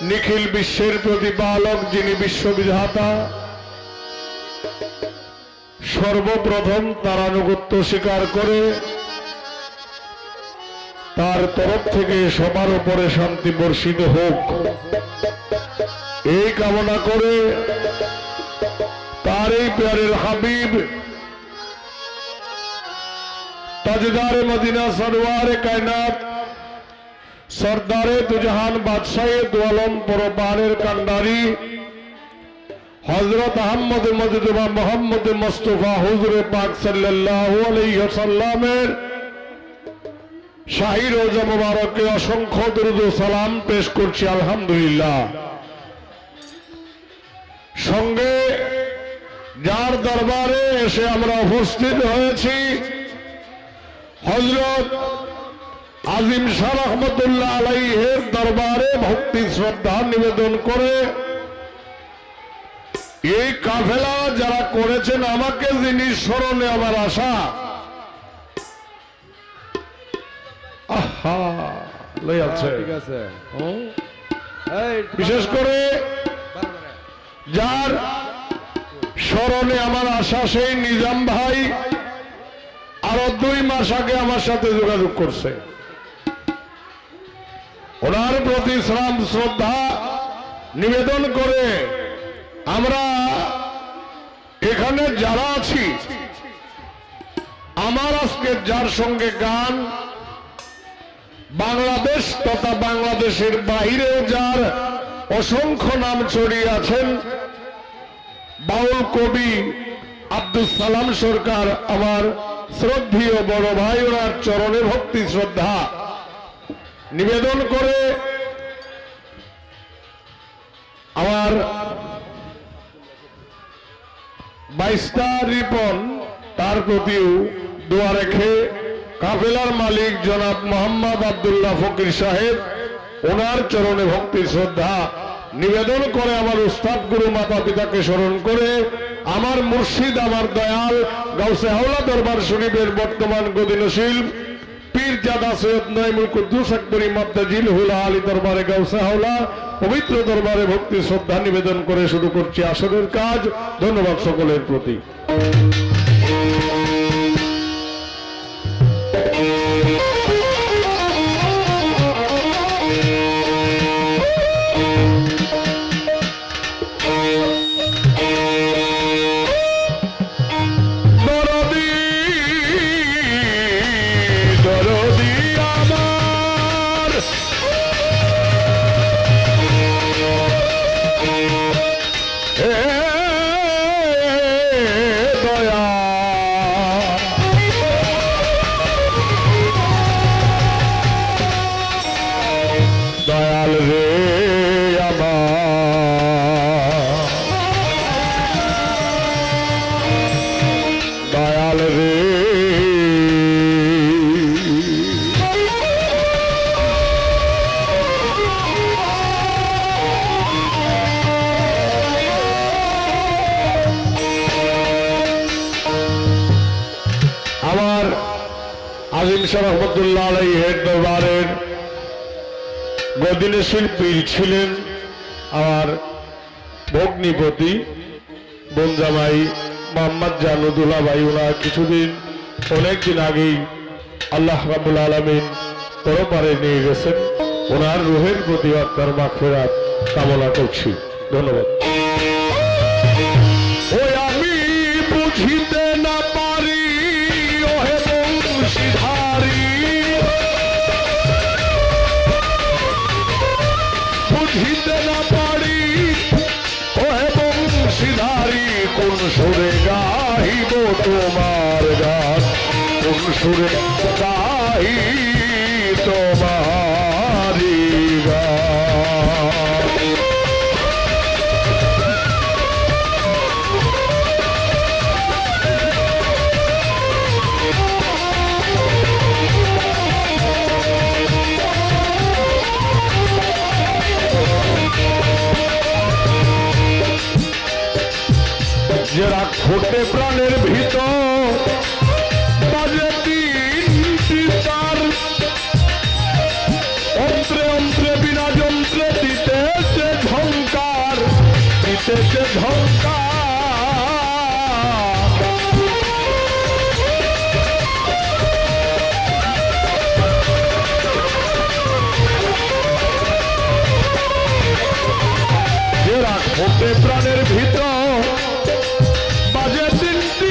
নিখিল বিশ্বের প্রতিপালক যিনি বিশ্ববিধাতা সর্বপ্রথম তার আনুগত্য স্বীকার করে তার তরফ থেকে সবার উপরে শান্তি বর্ষিত হোক এই কামনা করে তার এই প্যারের হাবিব তাজদারে মদিনা সরওয়ারে কায়নাত সরদারে দুজাহান বাদশাহে দুআলম পরপারের কান্ডারি হযরত আহমদ মুজতবা মুহাম্মদ মুস্তাফা হুজুরে পাক সাল্লাল্লাহু আলাইহি ওয়াসাল্লামের শাহী রোজা মুবারকে অসংখ্য দরুদ ও সালাম পেশ করছি আলহামদুলিল্লাহ। সঙ্গে যার দরবারে এসে আমরা উপস্থিত হয়েছি হযরত আজিম শাহ রহমতুল্লাহ আলাইহির দরবারে ভক্তি শ্রদ্ধা নিবেদন করে এই কাফেলা যারা করেছেন আমাকে যিনি স্মরণে আমার আশা বিশেষ করে যার স্মরণে আমার আশা সেই নিজাম ভাই আরো 2 মাস আগে আমার সাথে যোগাযোগ করছে ওনার প্রতি সালাম শ্রদ্ধা নিবেদন করে আমরা এখানে যারা আছি আমার আজকে যার সঙ্গে গান বাংলাদেশ তথা বাংলাদেশের বাহিরেও যার অসংখ্য নাম ছড়িয়ে আছেন বাউল কবি আব্দুল সালাম সরকার আমার শ্রদ্ধেয় বড় ভাই ওনার চরণে ভক্তি শ্রদ্ধা নিবেদন করে আমার 22টা রিপন তার প্রতিও দোয়া রেখে কাফেলার মালিক জনাব মোহাম্মদ আব্দুল্লাহ ফকির সাহেব ওনার চরণে ভক্তি শ্রদ্ধা নিবেদন করে আমার উস্তাদ গুরু মাতা পিতাকে স্মরণ করে আমার মুর্শিদ আমার দয়াল গাউসে হাওলা দরবার শরীফের বর্তমান গদিনশীল পীরজাদা সৈয়দ নাইমুল কুদ্দুস আকবরী মাদ্দাজিল হুলা আলী দরবারে গাউসে হাওলা পবিত্র দরবারে ভক্তি শ্রদ্ধা নিবেদন করে শুরু করছি আসরের কাজ। ধন্যবাদ সকলের প্রতি। আজিম শাহ রহমতুল্লাহ আলাইহির দরবারের গদিনশীল পীর ছিলেন আমার ভগ্নিপতি বনজামাই মোহাম্মদ জানুদুল্লাহ ভাই। ওনার কিছুদিন অনেকদিন আগেই আল্লাহ রাব্বুল আলামিন পরপারে নিয়ে গেছেন। ওনার রুহের প্রতি আত্মার মাগফিরাত কামনা করছি। ধন্যবাদ। ওই আমি বুঝিতে না পারি ওহে বংশীধারী বুঝিতে না পারি ওহে বংশীধারী কোন সুরে গাহিব তোমার গান কোন সুরে গাহি তোমারি গান। যারা ছোটে প্রাণের ভিতর বাজে তিনটি তার অন্ত্রে অন্ত্রে বিনা যন্ত্রে দিতে যে ঝঙ্কার যে রাগ হতে প্রাণের ভিতর বাজে তিনটি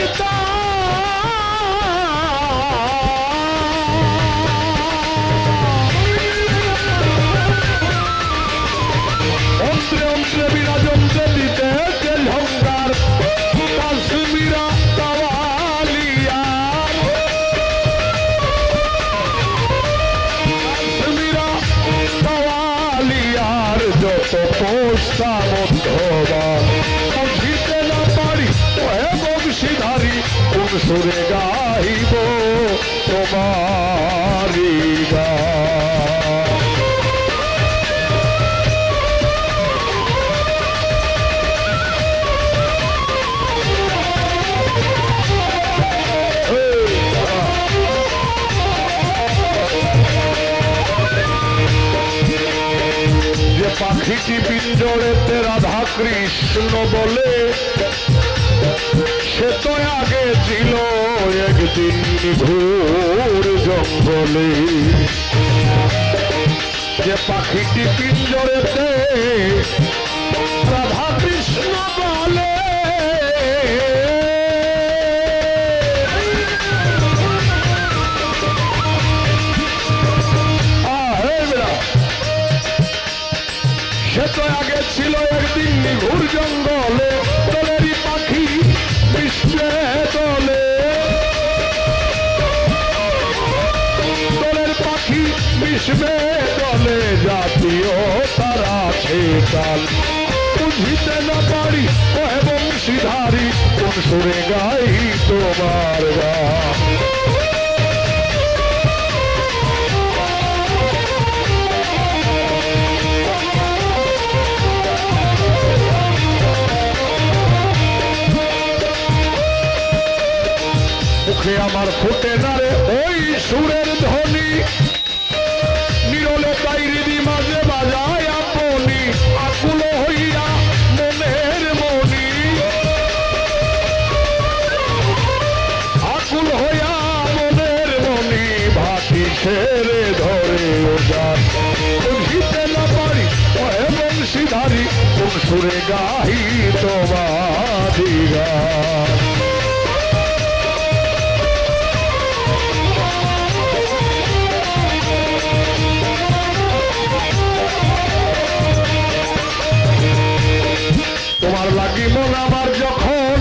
অন্ত্রে অন্ত্রে বিরাজন্ত্রে দিতে যে ঝঙ্কার কাশ্মীরা কাওয়ালিয়ার কাশ্মীরা কাওয়ালিয়ার যত পোস্তা মধ্যবান বুঝিতে না পারি ওহে বংশীধারী কোন সুরে গাইব তোমারি গান। যে পাখিটি পিঞ্জরেতে রাধা কৃষ্ণ বলে সে তো আগে ছিল একদিন ঘোর জঙ্গলে। যে পাখিটি পিঞ্জরেতে রাধা কৃষ্ণ বলে সে তো আগে ছিল একদিন নিঘুর জঙ্গলে দলেরই পাখি বিশ্বে দলে দলের পাখি বিশ্বে দলে জাতীয় তারা আছে কাল বুঝিতে না পারি ওহে বংশীধারী কোন সুরে গাই তোমার গান। মুখে আমার ফুটে না রে ওই সুরের ধ্বনি নিরলে তাই হৃদি মাঝে বাজায় আপনি আকুল হইয়া মনের মনি আকুল হইয়া মনের মনি ভাটি ছেড়ে ধরে ওজান বুঝিতে না পারি ওহে বংশীধারী কোন সুরে গাই তোমারি গান। তোমার লাগি মন আমার যখন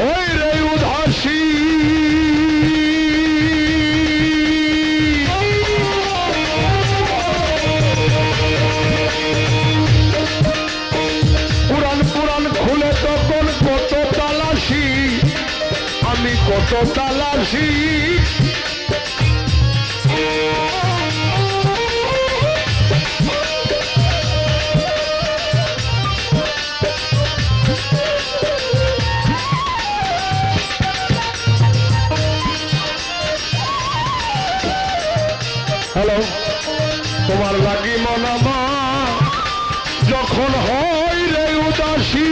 ওই রে উদাসী পুরাণ পুরাণ খুলে তখন কত তালাশি আমি কত তালাশি হ্যালো তোমার লাগি মন আমার যখন হয় রে উদাসী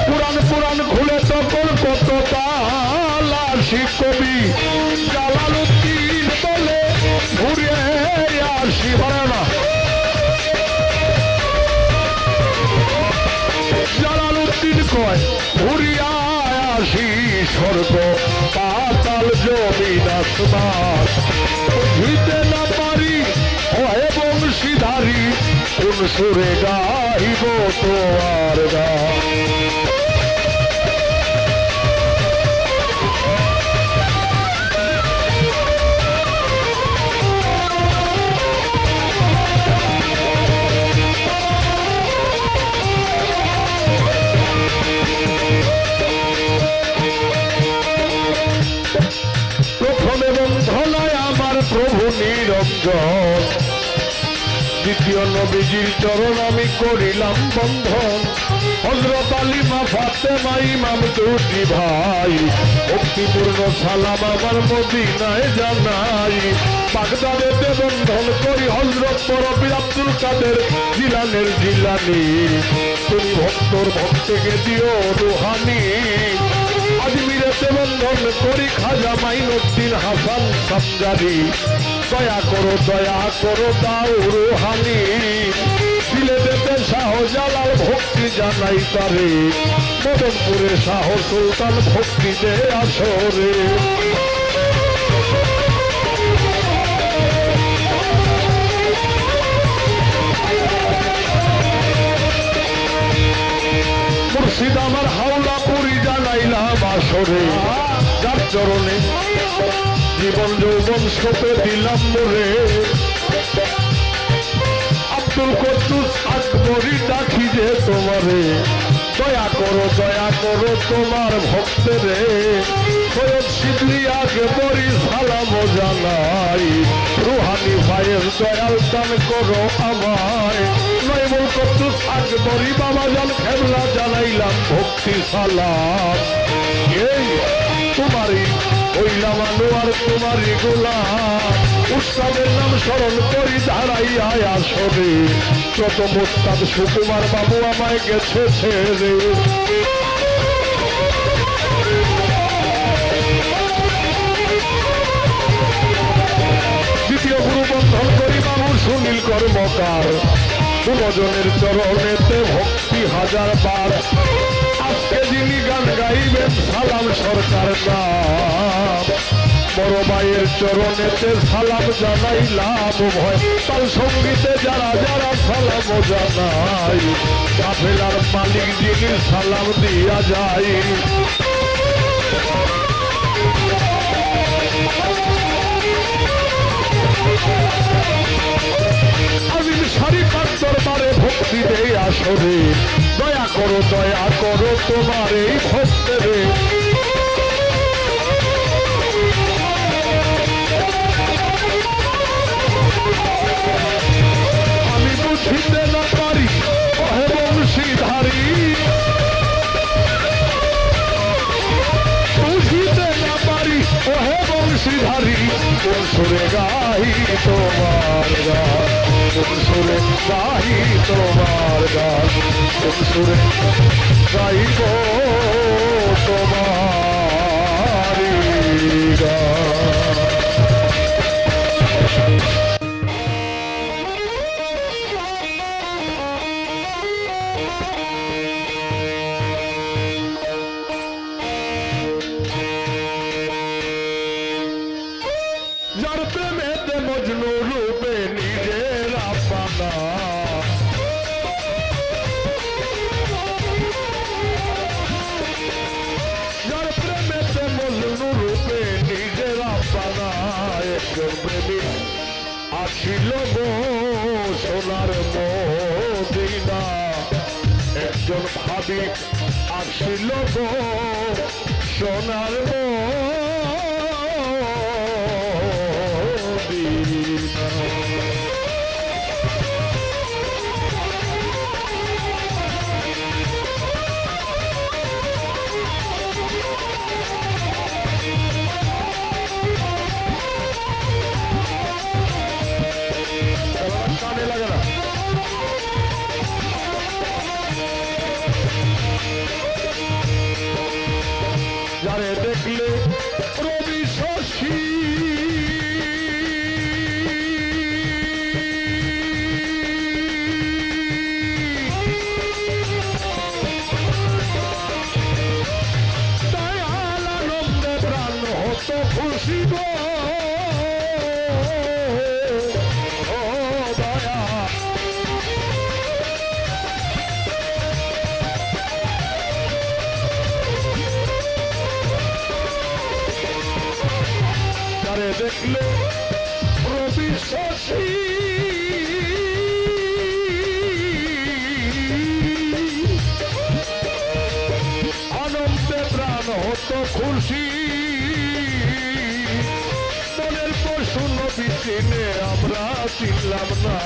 পুরাণ পুরাণ খুলে তখন কত তালাশি কবি জালালউদ্দিন বলে ঘুরে আসি পারে না জালালউদ্দিন কয় ঘুরিয়া আসি স্বর্গ পাতাল জমিন আসমান বুঝিতে না পারি ওহে বংশীধারী কোন সুরে গাইব তোমার গান। প্রথমে বন্ধনায় আমার প্রভু নিরঞ্জন দ্বিতীয় নবীজির চরণ আমি করিলাম বন্ধন হযরত আলী মা ফাতেমা ইমাম দুটি ভাই ভক্তিপূর্ণ সালাম আমার মদিনায় জানাই বাগদাদেতে বন্ধন করি হযরত পীর আব্দুল কাদের জিলানের জিলানি তুমি ভক্তর ভক্তকে দিও রুহানি আজমিরেতে বন্ধন করি খাজা মাইনুদ্দিন হাসান সামজারি দয়া করো দাও রুহানি সিলেটেতে শাহজালাল ভক্তি জানাই তারে মদনপুরে শাহ সুলতান ভক্তি দে আসরে মুর্শিদ আমার হাওলা পুরি জানাইলাম আসরে যার চরণে জীবন যৌবন সপে দিলাম মোরে আব্দুল কুদ্দুস আকবরী ডাকি যে তোমারে দয়া করো তোমার ভক্তরে সৈয়দ শিবলি আকবরী সালাম জানাই রুহানি ভাইয়ের দয়াল দান করো আমায় নয়মুল কুদ্দুস আকবরী বাবা জান খেবলা জানাইলাম ভক্তি সালাম এই তোমারই হইলাম আনোয়ার তোমারই গোলাম উস্তাদের নাম স্মরণ করি দাঁড়াইয়া আসরে যত মোস্তাদ সুকুমার বাবু আমায় গেছে ছেড়ে দ্বিতীয় গুরু বন্ধন করি বাবু সুনীল কর্মকার দুজনের চরণেতে ভক্তি হাজার বার আজকে যিনি গান গাইবেন সালাম সরকার নাম বড় ভাইয়ের চরণেতে সালাম জানাইলাম ভয় তাল সঙ্গীতে যারা সালাম জানাই কাফেলার মালিক যিনি সালাম দিয়া যায় আজিম শরীফার দরবারে ভক্তি দেই আসরে দয়া করো তোমার এই ভক্তরে আমি বুঝিতে না পারি ওহে বংশীধারী বুঝিতে না পারি ওহে বংশীধারী কোন সুরে গাই তোমার গান কোন সুরে গাই তোমার গান কোন সুরে গাইব তোমারি গান যার প্রেমেতে মজনু রূপে নিজের আপনা যার প্রেমেতে মজনু রূপে নিজের আপনা একজন প্রেমিক আসিল গো সোনার মদিনা একজন ভাবিক আসিল গো সোনার কানে লাগে না যারে দেখলে চিনে আমরা চিনলাম না।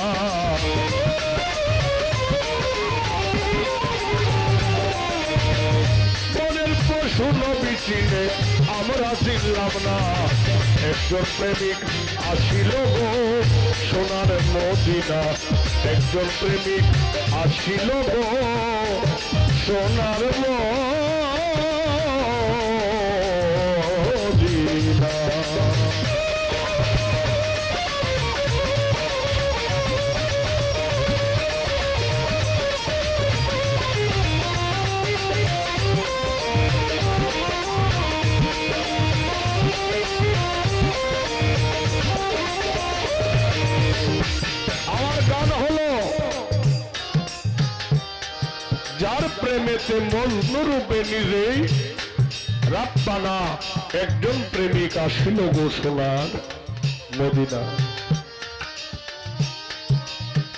বনের পশু নবী চিনে আমরা চিনলাম না। একজন প্রেমিক আসিল গো সোনার মদিনা, একজন প্রেমিক আসিল গো সোনার মদিনা। যার প্রেমেতে মজনু রূপে নিজেই রাব্বানা, একজন প্রেমিক আসিল গো সোনার মদিনা।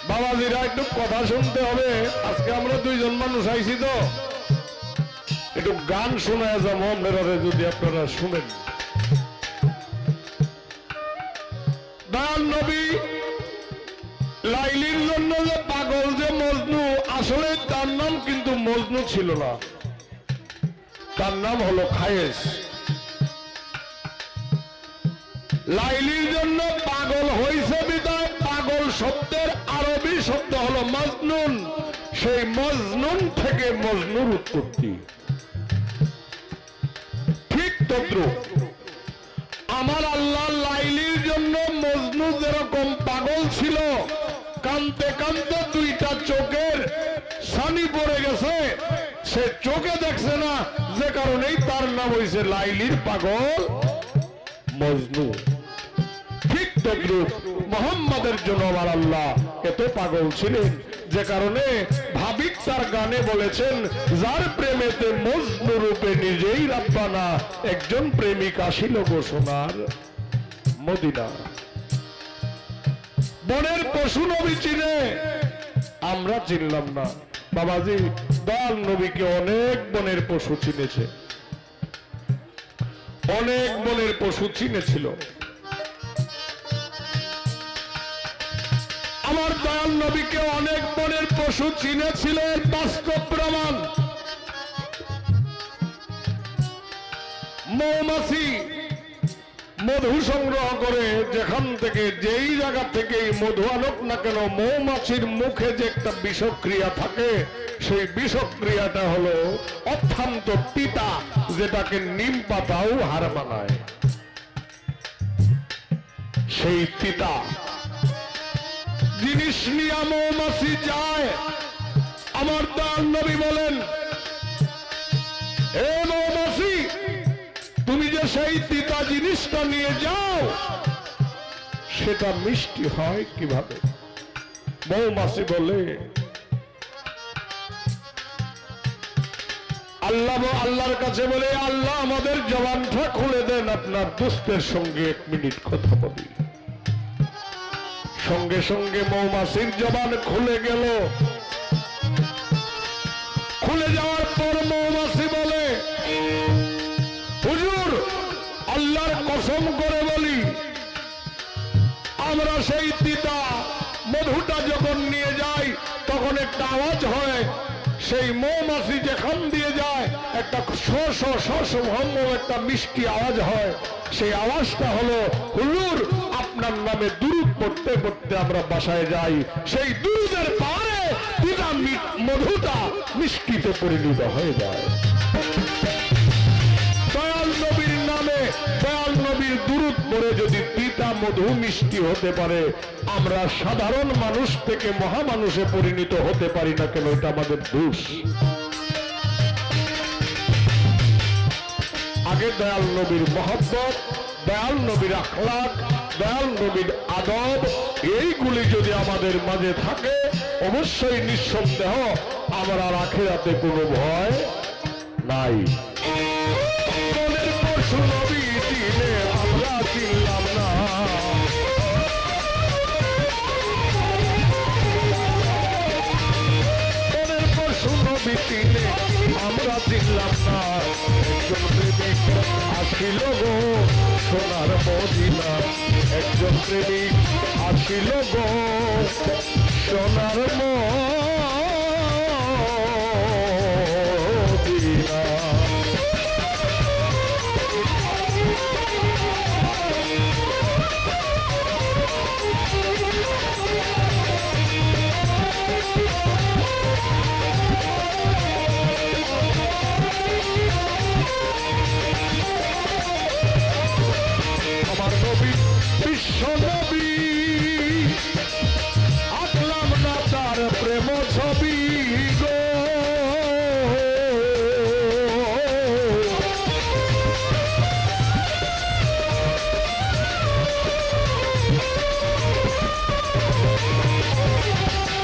বাবাজিরা একটু কথা শুনতে হবে। আজকে আমরা দুইজন মানুষ আইছি তো একটু গান শোনায় যাবো আপনারা, যদি আপনারা শুনেন। দয়াল নবী লাইলির জন্য যে পাগল যে মজনু, আসলে তার নাম কিন্তু মজনু ছিল না, তার নাম হলো খায়েস। লাইলির জন্য পাগল হয়েছে বিদায় পাগল শব্দের আরবি শব্দ হলো মজনুন, সেই মজনুন থেকে মজনুর উৎপত্তি। ঠিক তদ্রুপ আমার আল্লাহ লাইলির জন্য মজনু যেরকম পাগল ছিল, কানতে কানতে দুইটা চোখের ছানি পড়ে গেছে, সে চোখে দেখছে না, যে কারণেই তার নাম হয়েছে লাইলির পাগল মজনু। ঠিক তদ্রুপ মোহাম্মদের জন্য আমার আল্লাহ এত পাগল ছিলেন, যে কারণে ভাবিক তার গানে বলেছেন, যার প্রেমেতে মজনু রূপে নিজেই রাব্বানা, একজন প্রেমিক আসিল গো সোনার মদিনা। বনের পশু নবী চিনে আমরা চিনলাম না। বাবাজি দয়াল নবীকে অনেক বনের পশু চিনেছে, অনেক বনের পশু চিনেছিল। আমার দয়াল নবীকে অনেক বনের পশু চিনেছিল, বাস্তব প্রমাণ। মৌমাছি মধু সংগ্রহ করে যেখান থেকে যেই জায়গা থেকে মধু আনুক না কেন, মৌমাছির মুখে যে একটা বিষক্রিয়া থাকে, সেই বিষক্রিয়াটা হলো অত্যন্ত তিতা, যেটাকে নিম পাতাও হার মানায়। সেই তিতা জিনিস নিয়ে মৌমাছি যায়। আমার দয়াল নবী বলেন, এ মৌমাছি, তুমি যে সেই তিতা জিনিসটা নিয়ে যাও, সেটা মিষ্টি হয় কিভাবে? মৌমাছি বলে, আল্লাহর কাছে বলে, আল্লাহ আমাদের জবানটা খুলে দেন, আপনার দোস্তের সঙ্গে 1 মিনিট কথা বলি। সঙ্গে সঙ্গে মৌমাছির জবান খুলে গেল। খুলে যাওয়ার পর মৌমাছি বলে, হুজুর আল্লাহর কসম করে বলি, আমরা সেই তিতা মধুটা যখন নিয়ে যাই তখন একটা আওয়াজ হয়, সেই মৌমাছি যেখান দিয়ে যায় একটা একটা মিষ্টি আওয়াজ হয়। সেই আওয়াজটা হলো, হুজুর আপনার নামে দুরূদ পড়তে পড়তে আমরা বাসায় যাই, সেই দুরূদের পারে তিতা মধুটা মিষ্টিতে পরিণত হয়ে যায়। দয়াল নবীর নামে দয়াল নবীর দুরূদ পড়ে যদি পিতা মধু মিষ্টি হতে পারে, আমরা সাধারণ মানুষ থেকে মহামানুষে পরিণত হতে পারি না কেন? এটা আমাদের দোষ। আগে দয়াল নবীর মহব্বত, দয়াল নবীর আখলাক, দয়াল নবীর আদব, এইগুলি যদি আমাদের মাঝে থাকে, অবশ্যই নিঃসন্দেহ আমরা আখিরাতে কোনো ভয় নাই। বনের পশু নবী চিনে আমরা চিনলাম না, বনের পশু নবী চিনে আমরা চিনলাম না। একজন প্রেমিক আসিল গো সোনার মদিনা একজন প্রেমিক আসিল গো সোনার মদিনা বিশ্ব নবী আঁকলাম না তার প্রেম ছবি গো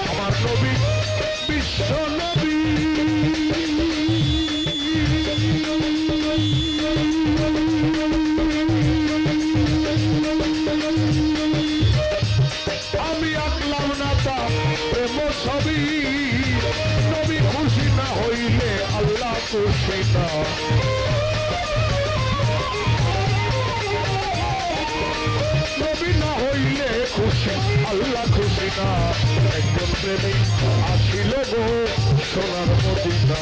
আমার নবী বিশ্ব নবী ছবি নবী খুশি না হইলে আল্লাহ খুশি না নবী না হইলে খুশি আল্লাহ খুশি না একজন প্রেমিক আসিল গো সোনার মদিনা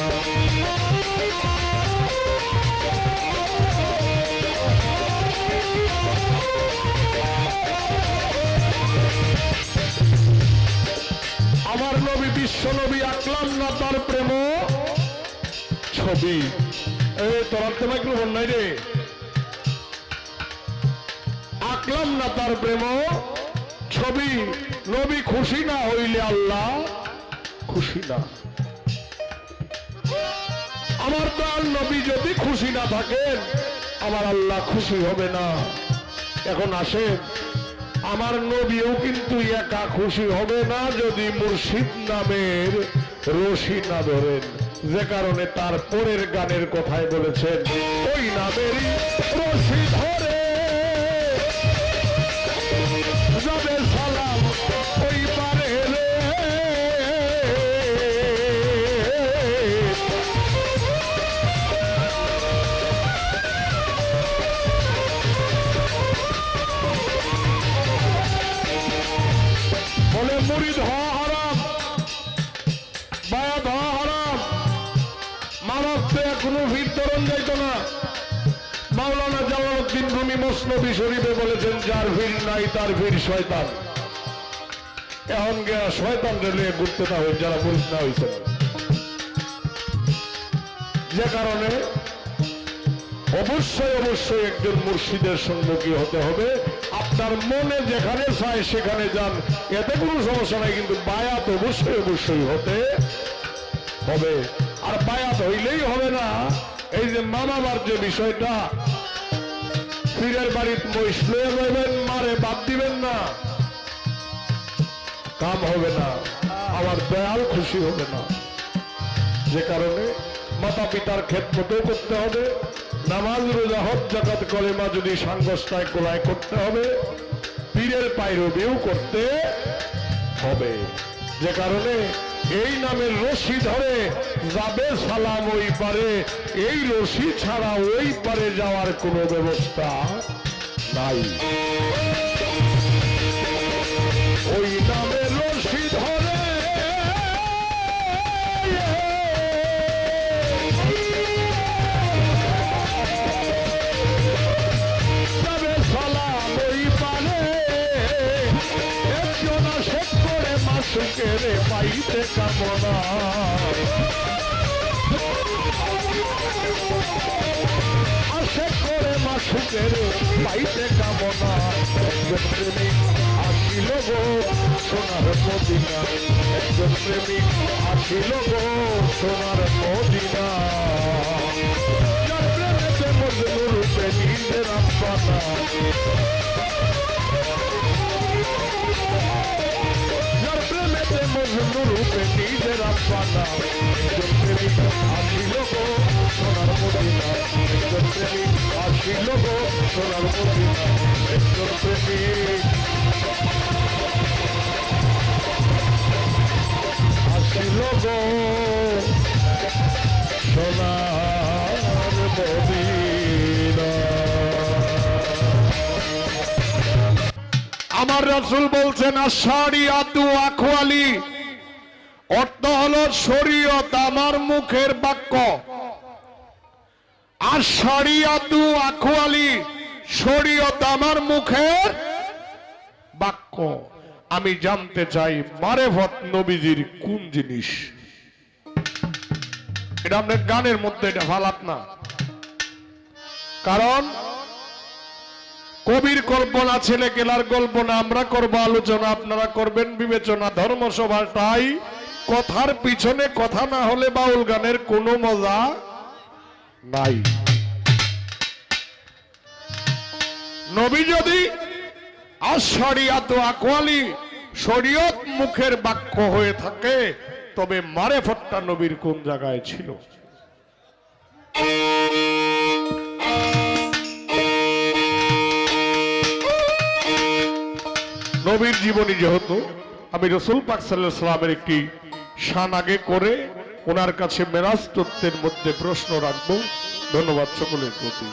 আমার নবী বিশ্ব নবী আঁকলাম না তার প্রেম ছবি তোর তো মাইক্রোফোন নাই রে আঁকলাম না তার প্রেম ছবি নবী খুশি না হইলে আল্লাহ খুশি না আমার দয়াল নবী যদি খুশি না থাকেন আমার আল্লাহ খুশি হবে না এখন আসেন আমার নবীও কিন্তু একা খুশি হবে না যদি মুর্শিদ নামের রশি না ধরেন যে কারণে তার পরের গানের কথায় বলেছেন ওই নামেরই রশি ধরে যাবে সালাম ওই পারে রে বলে মুরিদ হওয়া হারাম বায়াত হওয়া হারাম মানবতে এখনো ভিড় তরণ যাইত না মাওলানা জালালউদ্দিন রুমি মসনবী শরীফে বলেছেন যার ভিড় নাই তার ভিড় শয়তান এখন গিয়া শয়তান রেলে ঘুরতে না হই যারা মুরিদ না হয়েছে যে কারণে অবশ্যই অবশ্যই একজন মুর্শিদের সম্মুখী হতে হবে আপনার মনে যেখানে চায় সেখানে যান এতে কোনো সমস্যা নাই কিন্তু বায়াত অবশ্যই অবশ্যই হতে হবে আর বায়াত হইলেই হবে না এই যে মামাবার যে বিষয়টা পীরের বাড়িতে মহিষ লয়ে যাবেন মারে বাদ দিবেন না কাম হবে না আমার দয়াল খুশি হবে না যে কারণে মাতা পিতার খেদমতও করতে হবে নামাজ রোজা হজ যাকাত কলেমা যদি সাংগস্থায় কোলায় করতে হবে পীরের পায়রবিও করতে হবে যে কারণে এই নামের রশি ধরে যাবে সালাম ওই পারে এই রশি ছাড়া ওই পারে যাওয়ার কোনো ব্যবস্থা নাই ওই নামের রশি ধরে মাসুকের পাইতে কামনা আশে করে মাসুকের পাইতে কামনা একজন প্রেমিক আসিল গো সোনার মদিনা একজন প্রেমিক আসিল গো সোনার মদিনা যার প্রেমেতে মজনু রূপে নিজের আব্বানা মজনু রূপে নিজের আব্বানা একজন প্রেমিক আসিল গো সোনার মদিনা একজন প্রেমিক আসিল গো সোনার মদিনা একজন প্রেমিক আসিল গো সোনার মদিনা আমার রাসূল বলছেন আশারিয়াতু আখওয়ালি, অর্থ হলো শরীয়ত আমার মুখের বাক্য। আশারিয়াতু আখওয়ালি, শরীয়ত আমার মুখের বাক্য। আমি জানতে চাই মারেফত নবীজির কোন জিনিস। এটা আপনার গানের মধ্যে এটা ফালাত না, কারণ কবির কল্পনা ছেলে কেলার কল্পনা আমরা করব আলোচনা, আপনারা করবেন বিবেচনা। ধর্মসভাটাই কথার পিছনে কথা না হলে বাউল গানের কোনো মজা নাই। নবী যদি আশারিয়াত আকওয়ালি শরীয়ত মুখের বাক্য হয়ে থাকে, তবে মারেফতটা নবীর কোন জায়গায় ছিল? নবীর জীবনী যেহেতু, আমি রাসূল পাক সাল্লাল্লাহু আলাইহি ওয়াসাল্লামের একটি শান আগে করে ওনার কাছে মেরাজ তত্ত্বের মধ্যে প্রশ্ন রাখবো। ধন্যবাদ সকলের প্রতি।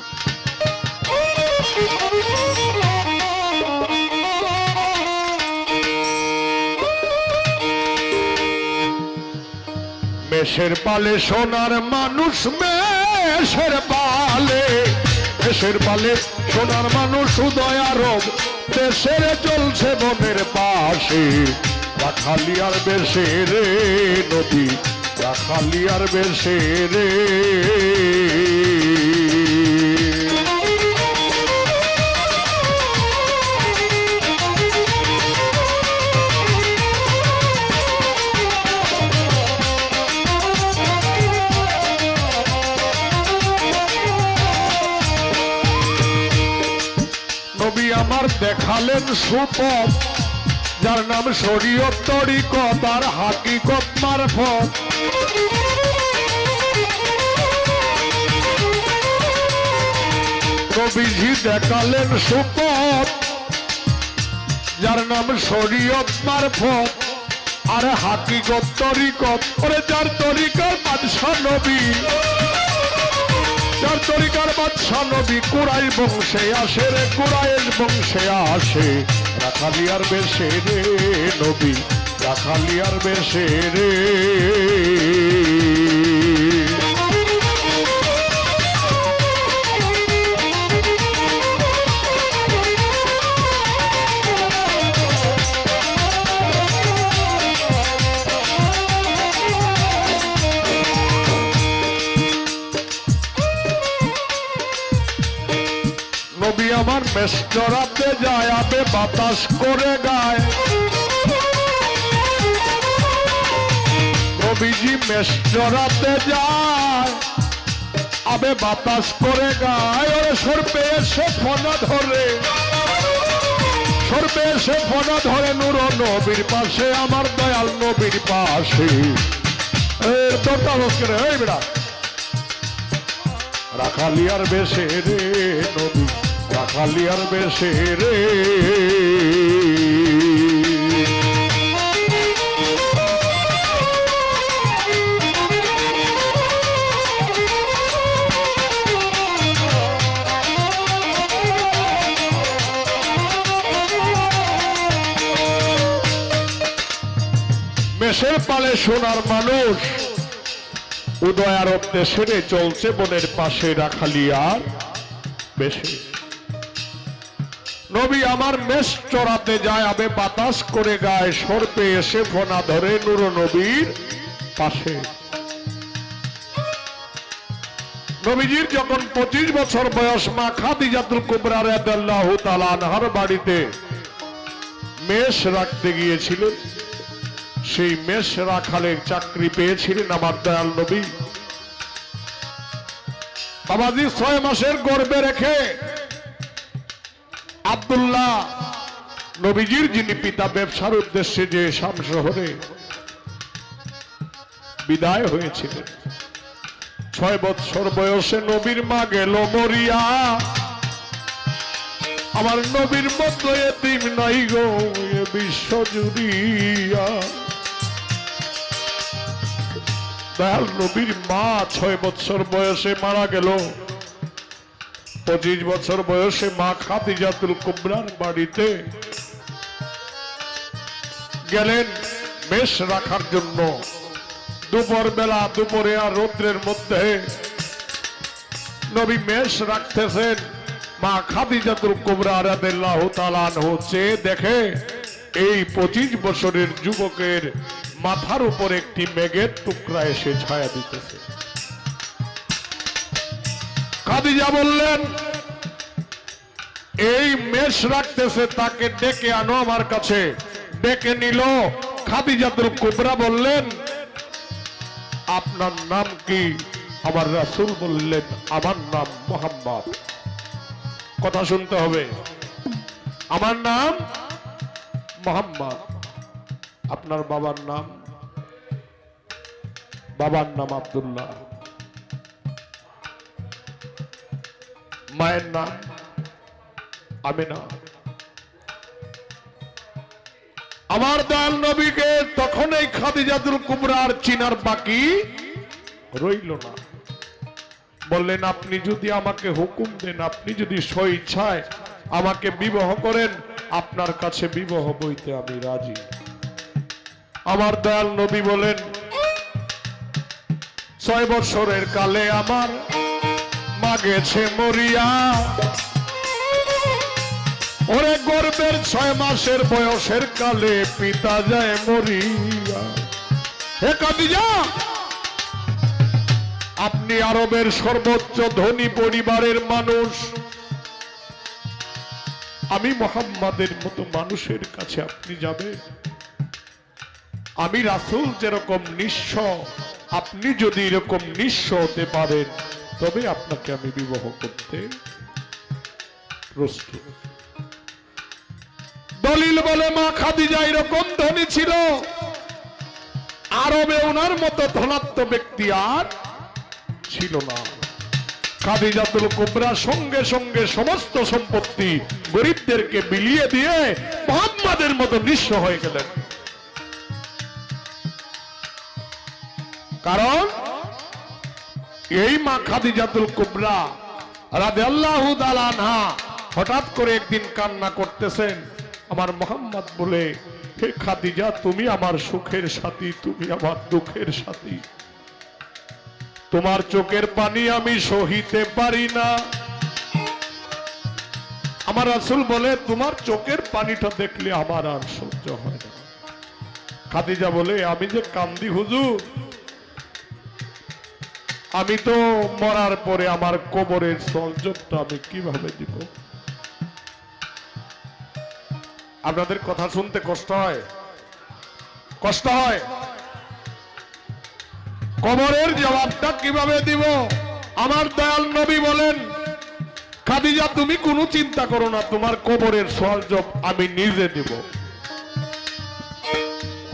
মেষের পালে সোনার মানুষ, মেষের পালে, মেষের পালে সোনার মানুষ উদয় আরব দেশের চলছে বনের পাশে। রাখালিয়ার বেশে রে নবী, রাখালিয়ার বেশে রে। নবী আমার দেখালেন সুপথ, যার নাম শরীয়ত তরিকত আর হাকিকত মারফত। নবীজি দেখালেন সুপথ, যার নাম শরীয়ত মারফত আর হাকিকত তরিকত। ওরে যার তরিকার বাদশা নবী, যার তরিকার বাদশা নবী, কুরাইশ বংশে আসে রে, কুরাইশ বংশে আসে। রাখালিয়ার বেশে রে নবী, রাখালিয়ার বেশে রে। নবী আমার মেষ চড়াতে যায়, আবে বাতাস করে গায়। নবীজি মেষ চড়াতে যায়, আবে বাতাস করে গায়। ওরে সর্পে এসে ফনা ধরে, সর্পে এসে ফনা ধরে নূর নবীর পাশে, আমার দয়াল নবীর পাশে। তোরটা করে এই বেড়া রাখালিয়ার বেশে রে নবী, রাখালিয়ার বেশে রে। মেষের পালে সোনার মানুষ উদয় আরব দেশের চলছে বনের পাশে। রাখালিয়ার বেশে নবী আমার মেষ চড়াতে যায়, আবে বাতাস করে গায়। সর্পে এসে ফনা ধরে নূর নবীর পাশে। নবীজির যখন 25 বছর বয়স, মা খাদিজাতুল কুবরা রাদিয়াল্লাহু তাআলা আনহার বাড়িতে মেষ রাখতে গিয়েছিলেন। সেই মেষ রাখালের চাকরি পেয়েছিলেন আমার দয়াল নবী। বাবাজি 6 মাসের গর্ভে রেখে আব্দুল্লাহ নবীজির যিনি পিতা ব্যবসার উদ্দেশ্যে যে শাম শহরে বিদায় হয়েছিলেন। 6 বছর বয়সে নবীর মা গেল মরিয়া। আমার নবীর মতো এতিম নাই গো এ বিশ্ব জুড়িয়া। দয়াল নবীর মা 6 বছর বয়সে মারা গেল। 25 বছর বয়সে মা খাদিজাতুল কুবরার বাড়িতে গেলেন মেষ রাখার জন্য। দুপুর বেলা, দুপুরে আর রৌদ্রের মধ্যে নবী মেষ রাখতেছেন। মা খাদিজাতুল কুবরা রাদিয়াল্লাহু তাআলা আনহা চেয়ে দেখে এই 25 বছরের যুবকের মাথার উপর একটি মেঘের টুকরা এসে ছায়া দিতেছে। খাদিজা বললেন, এই মেষ রাখতেছে, তাকে ডেকে আনো আমার কাছে। ডেকে নিল। খাদিজাতুল কুবরা বললেন, আপনার নাম কি? আমার রাসূল বললেন, আমার নাম মুহাম্মদ। কথা শুনতে হবে, আমার নাম মুহাম্মদ। আপনার বাবার নাম? বাবার নাম আব্দুল্লাহ। মায়ের নাম আমিনা। আমার দয়াল নবীকে তখন এই খাদিজাতুল কুবরার চিনার বাকি রইল না। বললেন, আপনি যদি আমাকে হুকুম দেন, আপনি যদি স্বইচ্ছায় আমাকে বিবাহ করেন, আপনার কাছে বিবাহ বইতে আমি রাজি। আমার দয়াল নবী বলেন, 6 বছরের কালে আমার মা গেছে মরিয়া। ওরে গর্ভের 6 মাসের বয়সের কালে পিতা যায় মরিয়া। হে খাদিজা, আপনি আরবের সর্বোচ্চ ধনী পরিবারের মানুষ। আমি মুহাম্মাদের মতো মানুষের কাছে আপনি যাবেন? আমি রাসূল যেরকম নিঃস্ব, আপনি যদি এরকম নিঃস্ব হতে পারেন, তবে আপনাকে আমি বিবাহ করতে প্রস্তুত। দলিল বলে, মা খাদিজা এরকম ধনী ছিল, আরবে ওনার মতো ধনাত্ম ব্যক্তি আর ছিল না। খাদিজাতুল কুবরা সঙ্গে সঙ্গে সমস্ত সম্পত্তি গরিবদেরকে বিলিয়ে দিয়ে মুহাম্মাদের মতো নিঃস্ব হয়ে গেলেন। কারণ এই মা খাদিজাতুল কুবরা রাদিয়াল্লাহু তাআলা আনহা হঠাৎ করে একদিন কান্না করতেছেন। আমার মুহাম্মদ বলে, হে খাদিজা, তুমি আমার সুখের সাথী, তুমি আমার দুঃখের সাথী। তোমার চোখের পানি আমি সহিতে পারি না। আমার রাসূল বলে, তোমার চোখের পানিটা দেখলে আমার আর সহ্য হয় না। খাদিজা বলে, আমি যে কান্দি হুজুর, আমি তো মরার পরে আমার কবরের সলজবটা আমি কিভাবে দিব? আপনাদের কথা শুনতে কষ্ট হয়? কষ্ট হয়? কবরের জবাবটা কিভাবে দিব? আমার দয়াল নবী বলেন, খাদিজা, তুমি কোনো চিন্তা করো না, তোমার কবরের সলজব আমি নিজে দিব।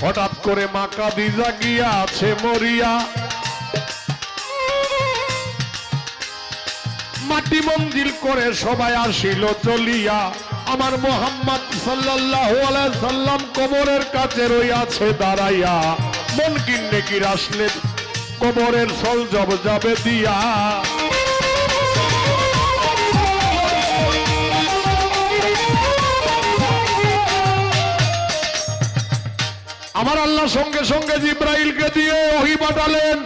হঠাৎ করে মা খাদিজা গিয়া আছে মরিয়া, মাটি মঞ্জিল করে সবাই আসিল চলিয়া। আমার মুহাম্মদ সাল্লাল্লাহু আলাইহি সাল্লাম কবরের কাছে রইয়াছে দাঁড়াইয়া। মন কিন্নে কি আসলে কবরের সলজব যাবে দিয়া। আমার আল্লাহ সঙ্গে সঙ্গে জিব্রাইলকে দিয়ে ওহী পাঠালেন,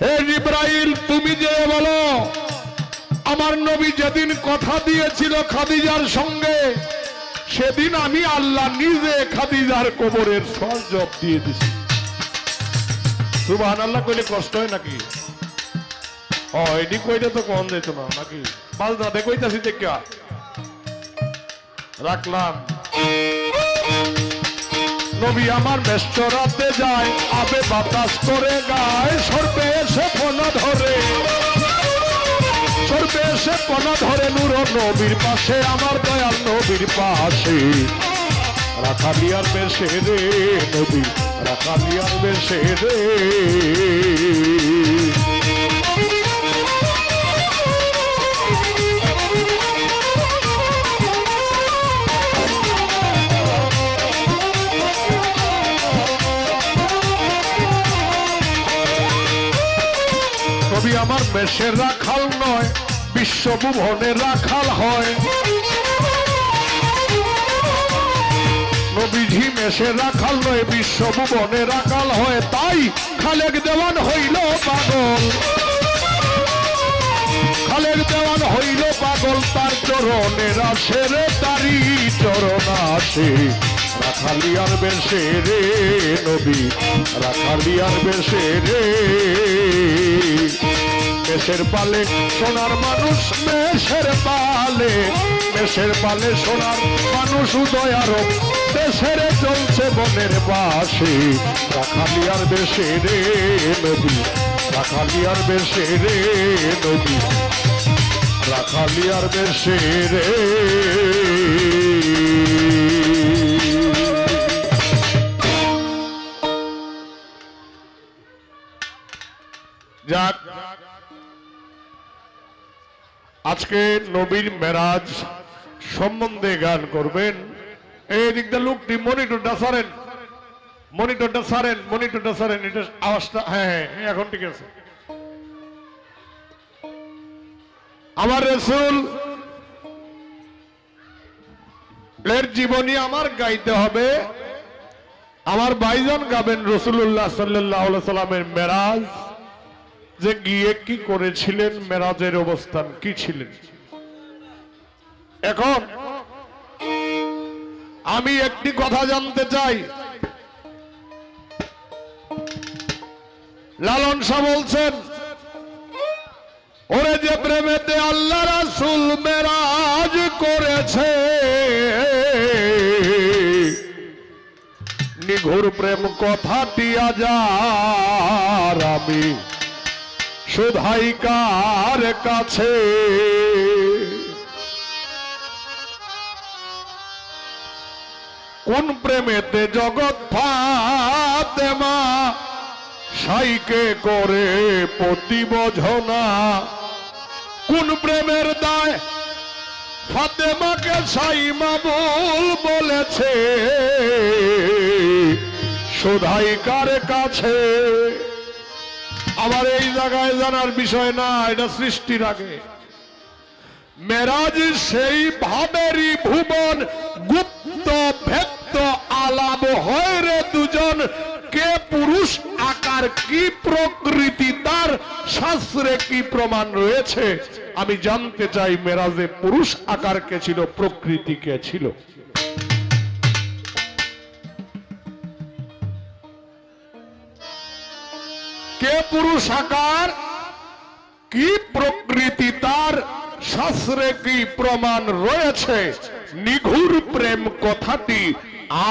হে জিব্রাইল, তুমি যে বলো, আমার নবী যেদিন কথা দিয়েছিল খাদিজার সঙ্গে, সেদিন আমি আল্লাহ নিজে খাদিজার কবরের সলজব দিয়ে দিছি। সুবহানাল্লাহ কইলে কষ্ট হয় নাকি? এটি কইলে তো কম যেত না নাকি? বালদা দে কইতাছি দেখা রাখলাম। নবী আমার মেশরাতে যায়, আবে বাতাস করে গায়, সর্বে এসে ফোনা ধরে, সর্বে এসে ফোনা ধরে নূর নবীর পাশে, আমার দয়াল নবীর পাশে। রাখালিয়ার বেশে রে নবী, রাখালিয়ার বেশে রে। নবী আমার বেশের রাখাল নয়, বিশ্বভুবনের রাখাল হয়। বিধি মেশে রাখাল নয়, বিশ্বভুবনে রাখাল হয়, তাই খালেক দেওয়ান হইল পাগল। খালেক দেওয়ান হইল পাগল, তার চরণের আসে রে, তারি চরণ আসে। রাখালিয়ার বেশে রে নবী, রাখালিয়ার বেশে রে। মেষের পালে সোনার মানুষ, মেষের পালে, মেষের পালে সোনার মানুষ, উদয়ারব দেশের চলছে বনের বাসে। রাখালিয়ার বেশে রে নবী, রাখালিয়ার বেশে রে নবী, রাখালিয়ার বেশে রে। যাক, আজকে নবীর মেরাজ সম্বন্ধে গান করবেন। এই দিকটা লোকটি মনিটরটা সারেন, মনিটরটা সারেন, মনিটরটা সারেন, এটা আওয়াজটা, হ্যাঁ হ্যাঁ এখন ঠিক আছে। আমার রাসূল এর জীবনী আমার গাইতে হবে। আমার ভাইজান গাবেন রাসূলুল্লাহ সাল্লাল্লাহু আলাইহি সাল্লামের মেরাজ, যে গিয়ে কি করেছিলেন, মেরাজের অবস্থান কি ছিলেন। এখন আমি একটি কথা জানতে চাই। লালন শাহ বলছেন, ওরে যে প্রেমেতে আল্লাহ রাসূল মেরাজ করেছে, নিঘুর প্রেম কথাটি আজার আমি শুধাই কার কাছে। কোন প্রেমেতে জগৎ ফাতেমা সাইকে করে পতি বোঝনা, কোন প্রেমের দায় ফাতেমাকে সাই মাবুল বলেছে, শুধাই কার কাছে। আবার এই জায়গায় জানার বিষয় না, এটা সৃষ্টির আগে। মেরাজ সেই ভাবেরই ভুবন, গুপ্ত ভেদ্য আলাপ হয় রে দুজন। কে পুরুষ আকার, কি প্রকৃতি তার, শাস্ত্রে কি প্রমাণ রয়েছে। আমি জানতে চাই মেরাজে পুরুষ আকার কে ছিল, প্রকৃতি কে ছিল। কে পুরুষ আকার, কি প্রকৃতি তার, শাস্ত্রে কি প্রমাণ রয়েছে। নিঘুর প্রেম কথাটি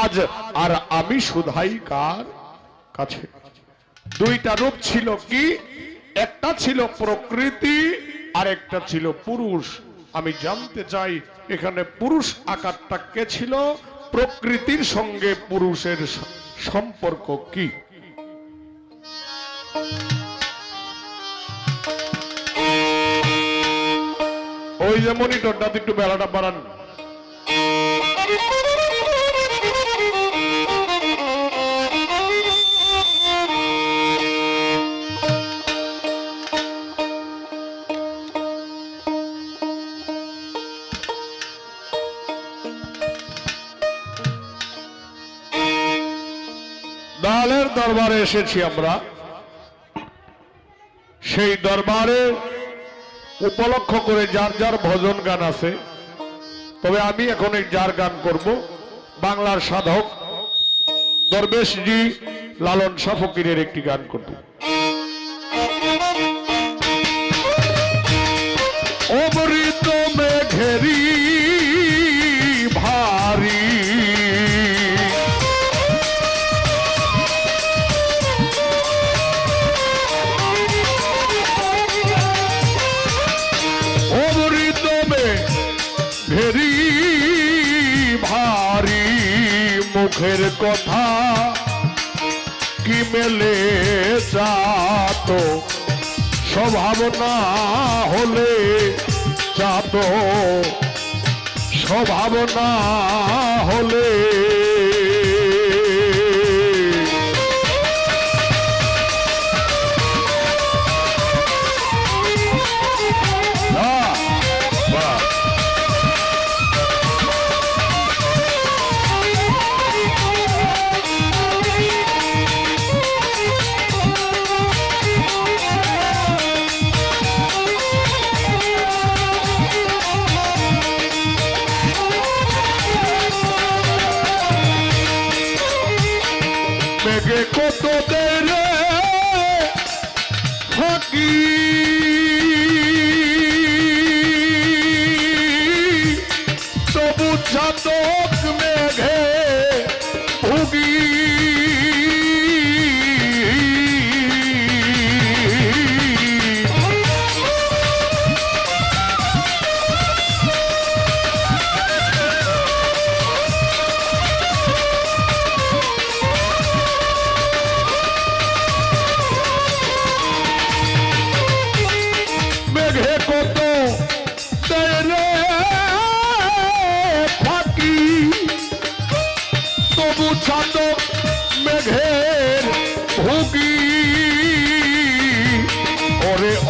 আজ আর আমি শুধাই কার কাছে। দুইটা রূপ ছিল, কি একটা ছিল প্রকৃতি আর একটা ছিল পুরুষ। আমি জানতে চাই এখানে পুরুষ আকারটা কে ছিল, প্রকৃতির সঙ্গে পুরুষের সম্পর্ক কি। ওই যে মনিটরটা একটু বেলাটা বাড়ান। দালালের দরবারে এসেছি আমরা, সেই দরবারে উপলক্ষ করে যার যার ভজন গান আছে। তবে আমি এখন এই যার গান করব, বাংলার সাধক দরবেশজি লালন শাহ ফকিরের একটি গান করব। অমৃত মেঘেরি ভারী ঘেরি ভারী, মুখের কথা কি মেলে চাত, স্বভাব না হলে চাত, স্বভাব না হলে।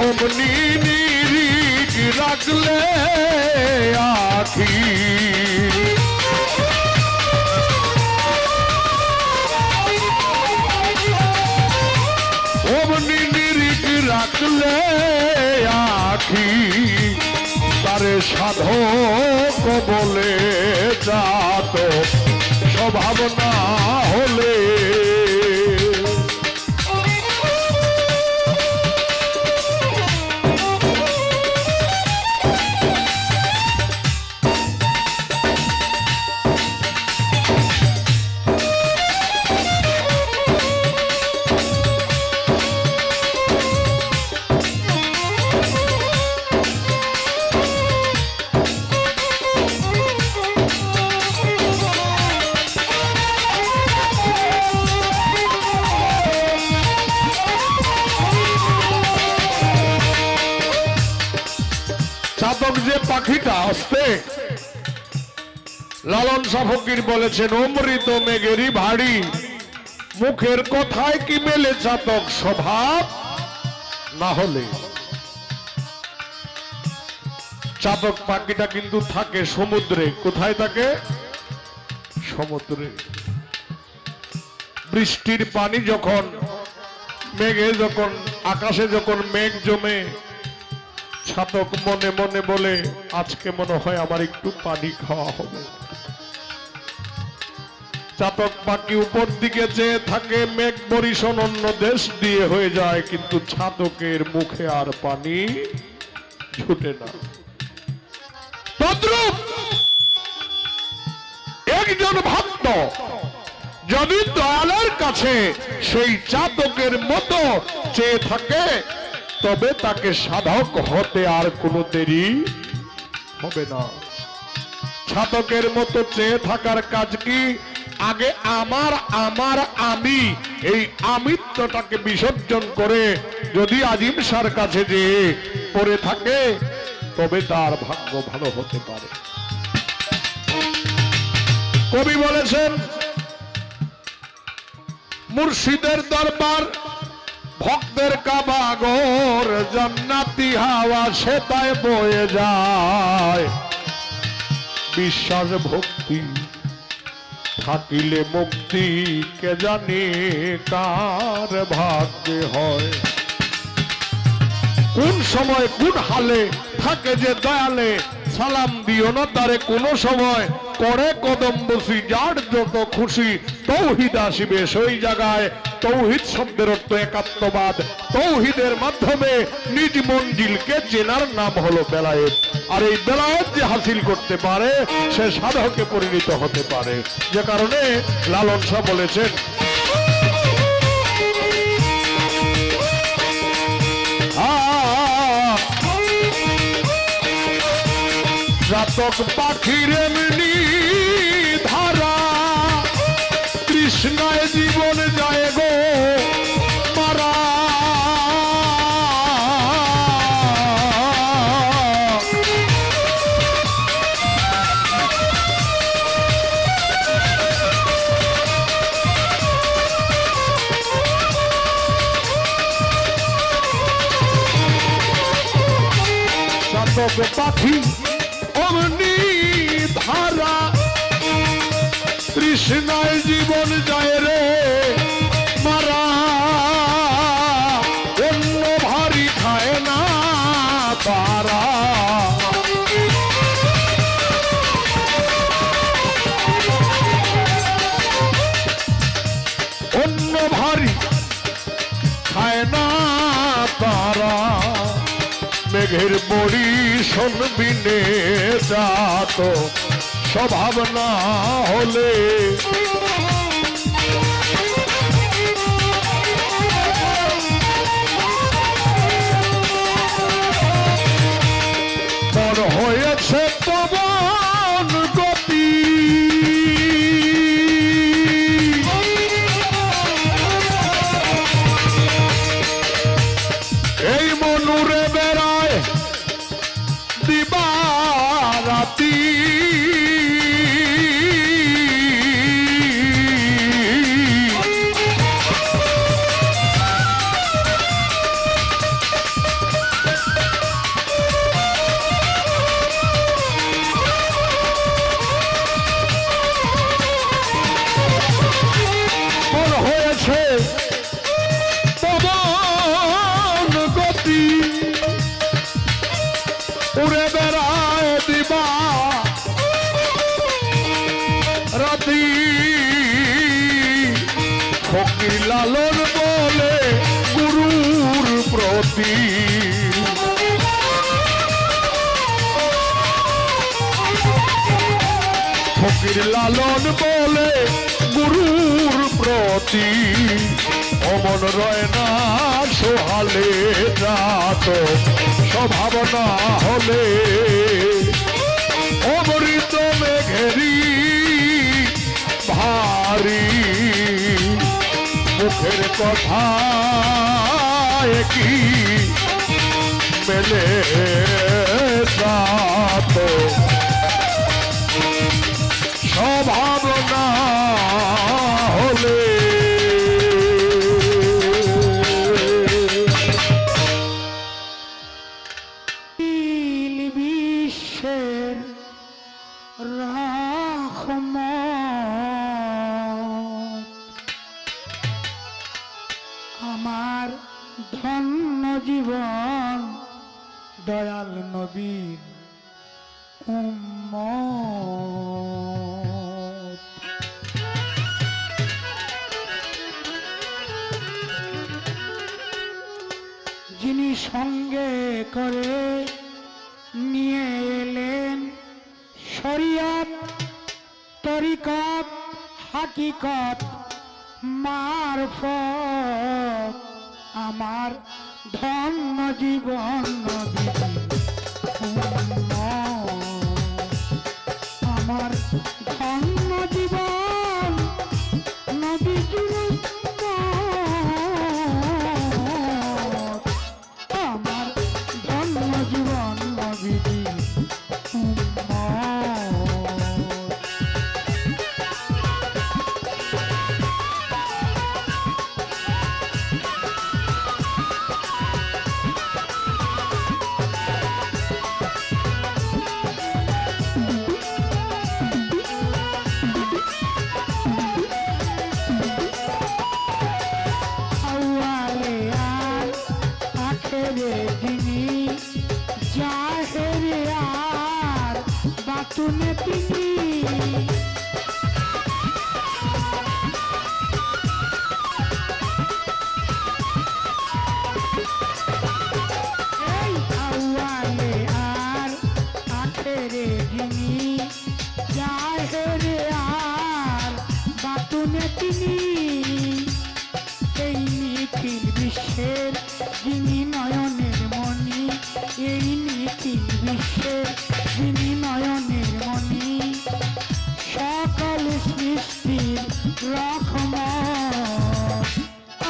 অমনি নিরিখ রাখলে আখি অমনি নিরিখ রাখলে আখি তারে সাধক বলে যাত স্বভাব না হলে চাতক যে পাখিটা আসতে লালন শাহ ফকির বলেছেন অমৃত মেঘেরই ভারী মুখের কথায় কি মেলে চাতক স্বভাব না হলে। চাতক পাখিটা কিন্তু থাকে সমুদ্রে। কোথায় থাকে? সমুদ্রে। বৃষ্টির পানি যখন মেঘে যখন আকাশে যখন মেঘ জমে চাতক মনে মনে বলে আজকে মনে হয় আমার একটু পানি খাওয়া হবে। চাতক পাখি উপর দিকে চেয়ে থাকে, মেঘ বরিশন অন্য দেশ দিয়ে হয়ে যায়, কিন্তু চাতকের মুখে আর পানি ছুটে না। তদ্রূপ একজন ভক্ত যদি দয়ালের কাছে সেই চাতকের মতো চেয়ে থাকে তবে তাকে সাধক হতে আর কোনো দেরি হবে না। চাতকের মতো চেয়ে থাকার কাজ কি? আগে আমার আমার আমি এই আমিত্বটাকে বিসর্জন করে যদি আজিম শাহর কাছে যেয়ে পড়ে থাকে তবে তার ভাগ্য ভালো হতে পারে। কবি বলেছেন মুর্শিদের দরবার ভক্তের কাবাগর জান্নাতি হাওয়া সেটায় বয়ে যায়। বিশ্বাস ভক্তি থাকিলে মুক্তি কে জানে কার ভাগ্যে হয়। কোন সময় কোন হালে থাকে যে দয়ালে সালাম দিও না তারে কোন সময় করে কদম বসি যার যত খুশি তৌহিদ আসিবে সেই জায়গায়। তৌহিদ শব্দের অর্থ একাত্মবাদ। তৌহিদের মাধ্যমে নিজ মঞ্জিলকে চেনার নাম হলো বেলায়েত। আর এই বেলায়েত যে হাসিল করতে পারে সে সাধকে পরিণত হতে পারে। যে কারণে লালন শাহ বলেছেন চাতক পাখির এমনি ধারা কৃষ্ণায় জীবন যায় গো মারা। চাতক পাখি অমনি ধারা কৃষ্ণায় জীবন যায় রে মারা। অন্য ভারী খায় না তারা। অন্য ভারী খায় না তারা। মেঘের বড়ি শুনবিনে যাত স্বভাব না হলে। মন হয়েছে পবন গতি এই মনুরে বেড়ায় দিবারাতি। প্রতি ফকির লালন বলে গুরুর প্রতি অমন রয় না সোহালে রাত স্বভাব না হলে অমৃত মেঘেরি ভারী মুখের কথা কি মেলে রাত স্বভাব না হলে বিশ্বের রহমত আমার ধন্য জীবন দয়াল নবীর উম্মত। যিনি সঙ্গে করে নিয়ে এলেন শরিয়ত তরিকত হাকিকত মারফত আমার ধন্য জীবন নবীজি আমার ধন্য জীবন নবীজির উম্মত। আমার ধন্য জীবন নবীজি তুমি তিনি এই আউয়ালে আর আখেরে যিনি জাহেরে আর বাতুনে তিনি এই নিখিল বিশ্বের যিনি নয়নের মণি এই নিখিল বিশ্বের যিনি নয়নের মণি সকল সৃষ্টির রহমত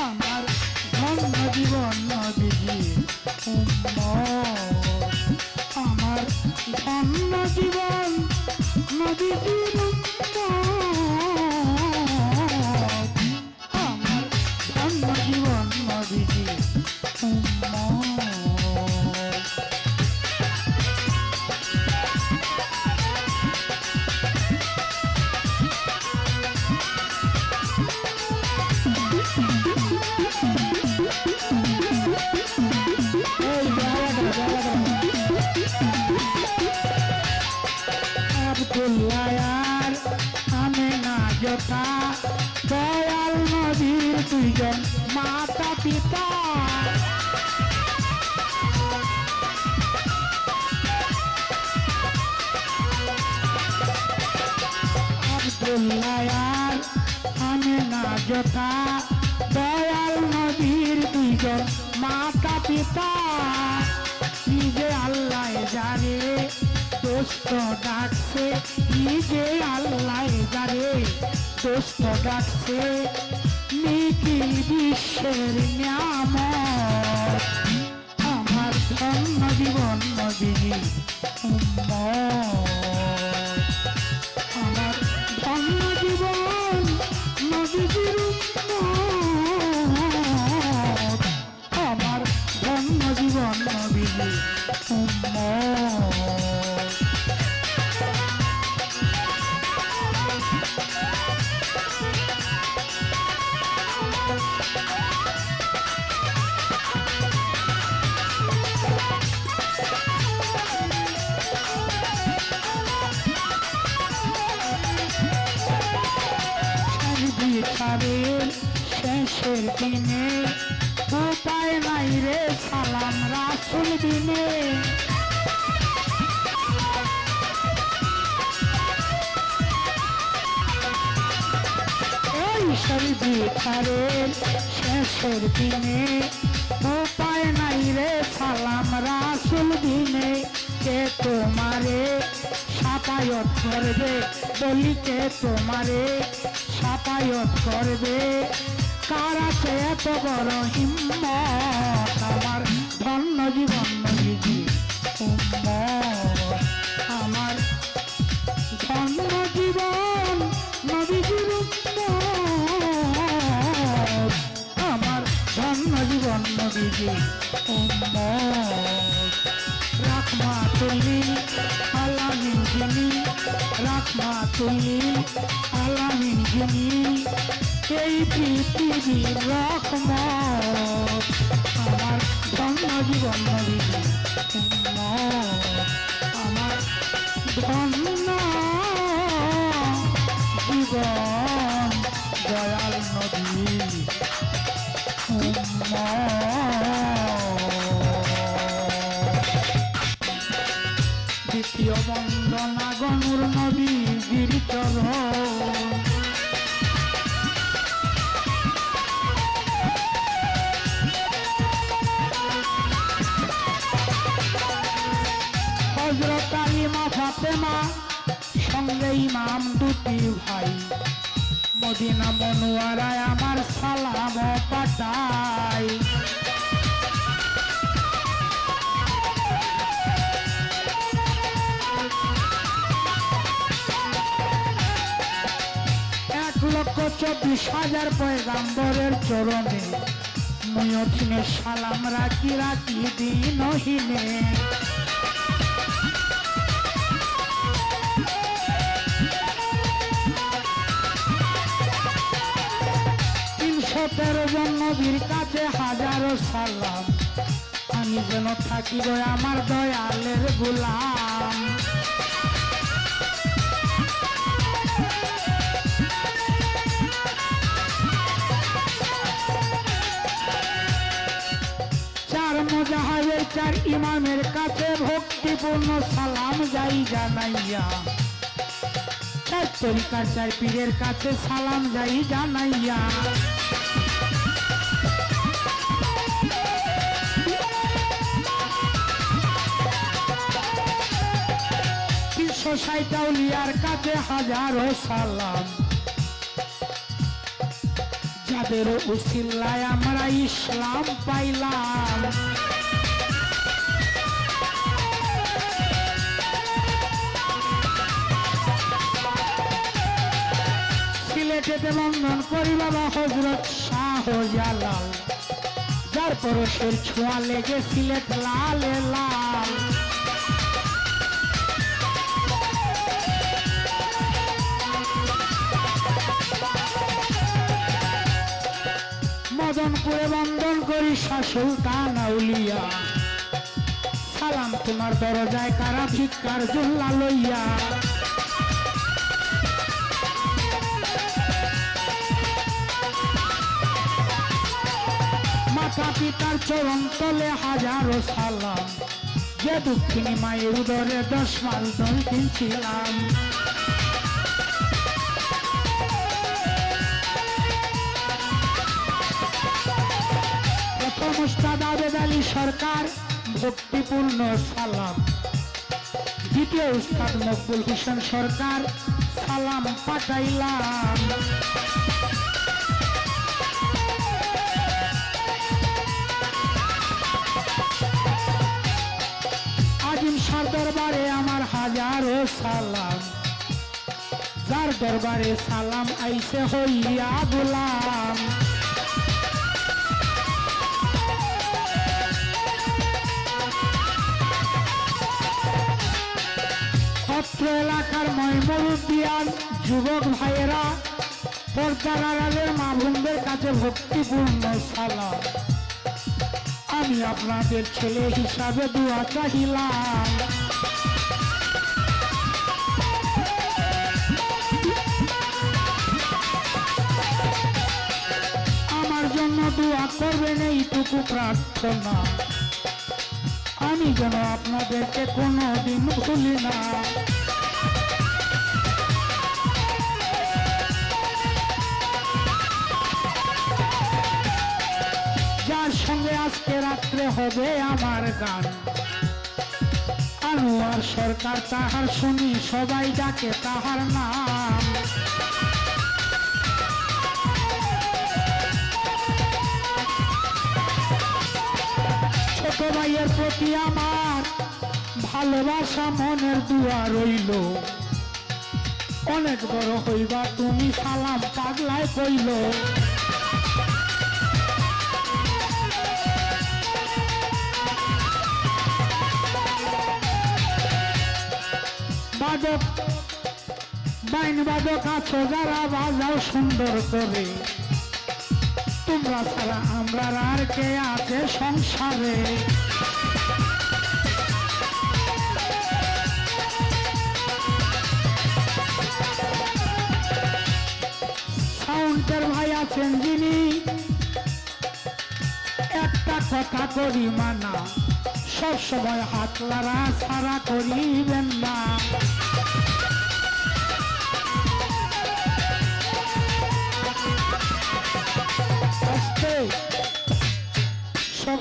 আমার ধন্য জীবন নবীজির উম্মত। আমার ধন্য জীবন নবীজির উম্মত। আমার ধন্য জীবন নবীজির উম্মত। আব্দুল্লাহ আমেনা জোতা দয়াল নবীর দুইজন মাতা পিতা আব্দুল্লাহ আমেনা জোতা দয়াল নবীর দুইজন মাতা পিতা নিজে আল্লাহ জানে দোস্ত ডাকছে নিজে আল্লাহ জানে দোস্ত ডাকছে নিখিল বিশ্বের নিয়ামত আমার ধন্য জীবন নবীজি উম্মত। আমার ধন্য জীবন নবীজির উম্মত। আমার ধন্য জীবন নবীজি উম্মত। বিচারের শেষের দিনে উপায় নাই রে। রাসূল বিনে ঈশ্বর বিচারের শেষের দিনে উপায় নাই রে সালাম রাসূল দিনে কে তোমারে সাফায়ত করবে বলি কে তোমারে সাফায়ত করবে কার আছে এত বড় হিম্মত আমার ধন্য জীবন নবীজি উম্মত আমার ধন্য জীবন নবীজির উম্মত আমার ধন্য জীবন নবীজি উম্মত রাহমাতুল্লিল আলামিন যিনি রাহমাতুল্লিল আলামিন যিনি এই পৃথিবীর রহমত আমার ধন্য জীবন নবীজি উম্মত আমার ধন্য জীবন দয়াল নবী দ্বিতীয় বন্দনা গনুর নবী গিরিচরণ হযরত আলী মা ফাতেমা সঙ্গে ইমাম দুটি ভাই মদিনা মনোয়ারায় আমার সালাম পাঠাই এক লক্ষ 24,000 পয়গাম্বরের চরণে মুয়থিনে সালাম রাখি রাখি দিনহীনে 13 জন নবীর কাছে হাজারো সালাম আমি যেন থাকি গো আমার দয়ালের গোলাম চার মুজাহিদের 4 ইমামের কাছে ভক্তিপূর্ণ সালাম যাই জানাইয়া 4 তরিকার 4 পীরের কাছে সালাম যাই জানাইয়া সাইটাউলিয়ার কাছে হাজারো সালাম যাদের উসিলায় আমরা ইসলাম পাইলাম সিলেটেতে বন্ধন করি বাবা হযরত শাহজালাল যার পরশের ছোঁয়া লেগে সিলেট লালে লাল মদনপুরে বন্ধন করি শাহ সুলতান আউলিয়া সালাম তোমার দরজায় কারা ভিক্ষার জুল্লা লইয়া মাতা পিতার চরণ তলে হাজারো সালাম যে দুঃখিনী মায়ের উদরে 10 মাস 10 দিন ছিলাম উস্তাদ আবেদ আলী সরকার ভক্তিপূর্ণ সালাম দ্বিতীয় উস্তাদ মকবুল হোসেন সরকার সালাম পাঠাইলাম আজিম শাহ দরবারে আমার হাজারো সালাম যার দরবারে সালাম আইসে হইয়া গোলাম অত্র এলাকার ময়মরুদ্দিয়ান যুবক ভাইয়েরা পর্দার আড়ালের মা বোনদের কাছে ভক্তিপূর্ণ সালাম আমি আপনাদের ছেলে হিসাবে দোয়া চাহিলাম আমার জন্য দোয়া করবেন এইটুকু প্রার্থনা আমি যেন আপনাদেরকে কোনোদিন ভুলি না। যার সঙ্গে আজকে রাত্রে হবে আমার গান, আনোয়ার সরকার তাহার শুনি সবাই ডাকে তাহার নাম। ছোট ভাইয়ের প্রতি আমার ভালোবাসা মনের দুয়া রইল, অনেক বড় হইবা তুমি সালাম পাগলায় কইল। বাদক বাইন বাদক আছো যারা বাজাও সুন্দর করে, তোমরা ছাড়া আমরা আর কে আছে সংসারে। সাউন্ডের ভাই আছেন যিনি একটা কথা করি মানা, সব সময় হাত লাড়া ছাড়া করিবেন না। সব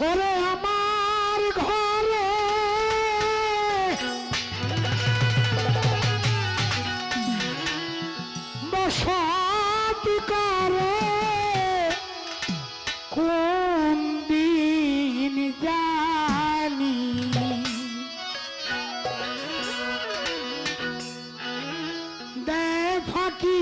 ওরে আমার ঘরে বসত করে কোন দিন জানি, দে ফাঁকি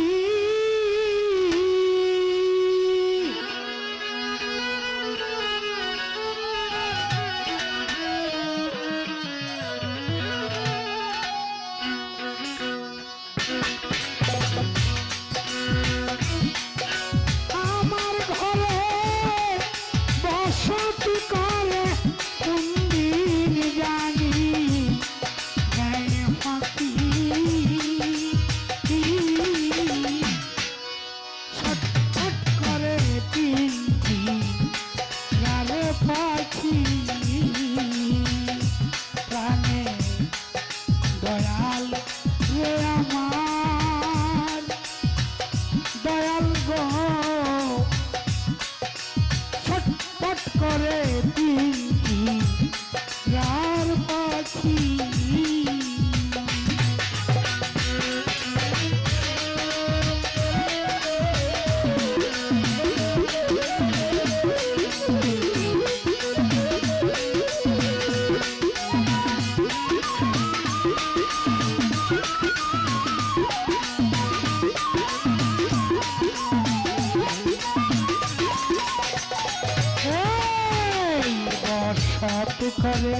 করে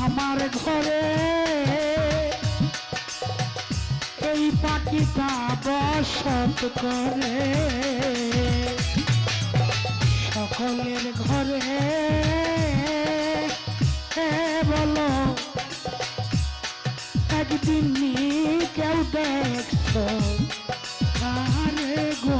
আমার ঘরে এই পাখিটা বসত করে, সকলের ঘরে বলো একদিন কেউ দেখছো আরে গো।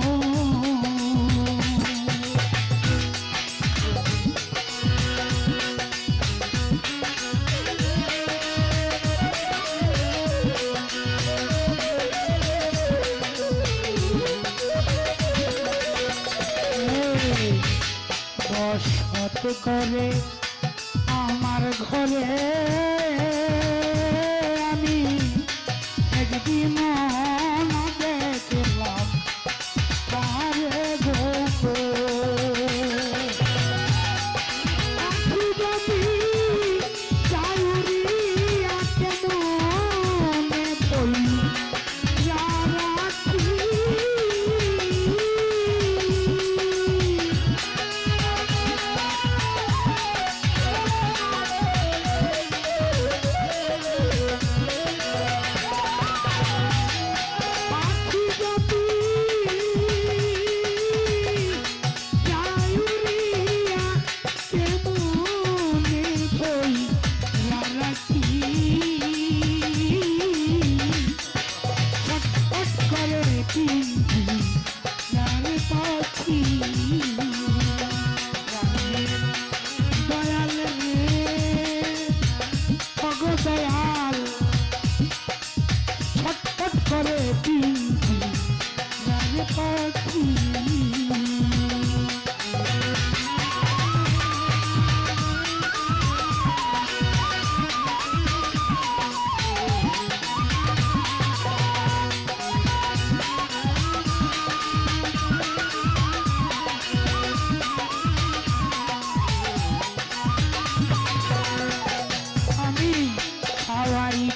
বসত করে আমার ঘরে আমি একদিন দেখলাম তারে গোপ করে পিঙ্কি রায় পাখি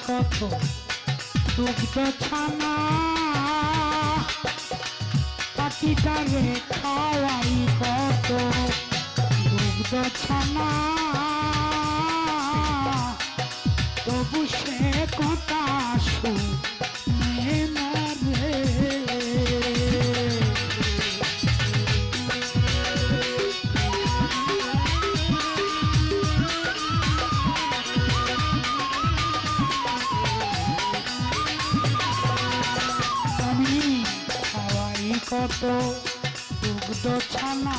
কত দুগ্ধ ছানা পাখিটারে খাওয়াই কত দুগ্ধ ছানা তবু সে কথা শুনে না রে কত দুগ্ধ ছানা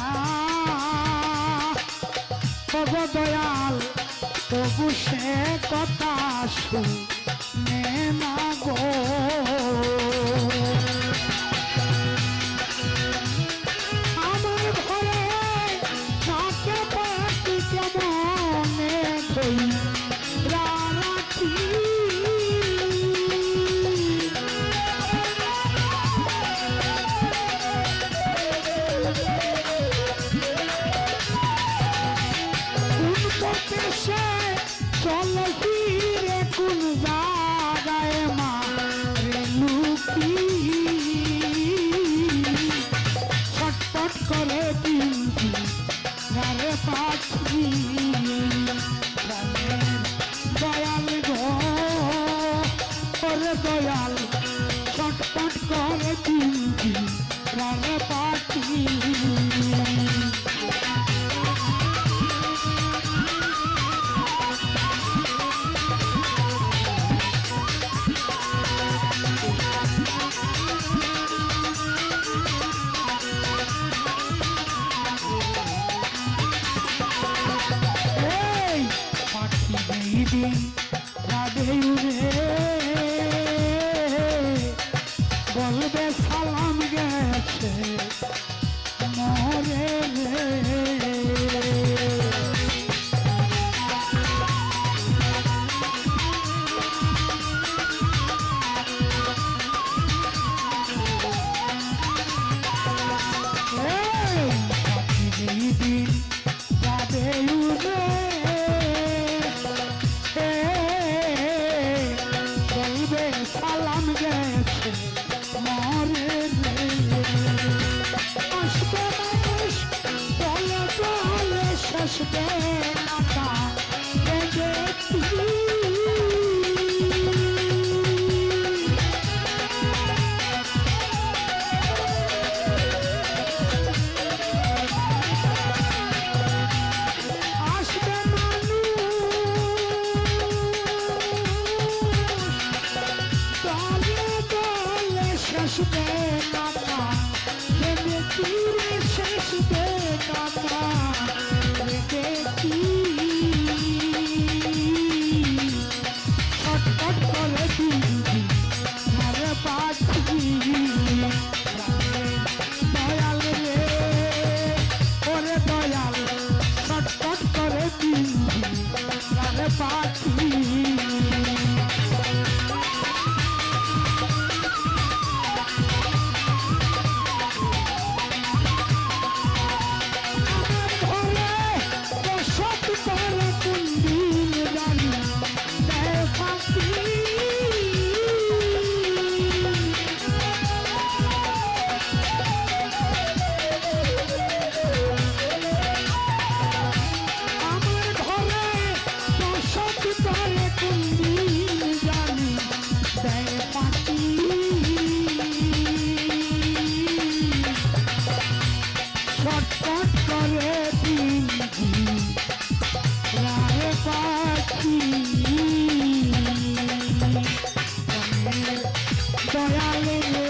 তব দয়াল তবু সে কথা শুনে না গো আমার ঘরে থাকে পাখি কেমনে কই রাখি চল ফিরে কোন জায়গায় মারে লুকি ছটপট করে পিঙ্কি ঘরে পাখি দয়াল গো করে দয়াল ছটপট করে পিঙ্কি ঘরে পাখি দিন যাবে উড়ে বলবে সালাম গেছে মরে রে দিন যাবে উড়ে সালাম গেছে মরে আসবে মানুষ বলে বলে শেষবে মাতা দেখি দয়াল রে ওরে দয়াল ছটপট করে পাখি ছটপট করে পিঙ্কি রায় পাখি দয়াল রে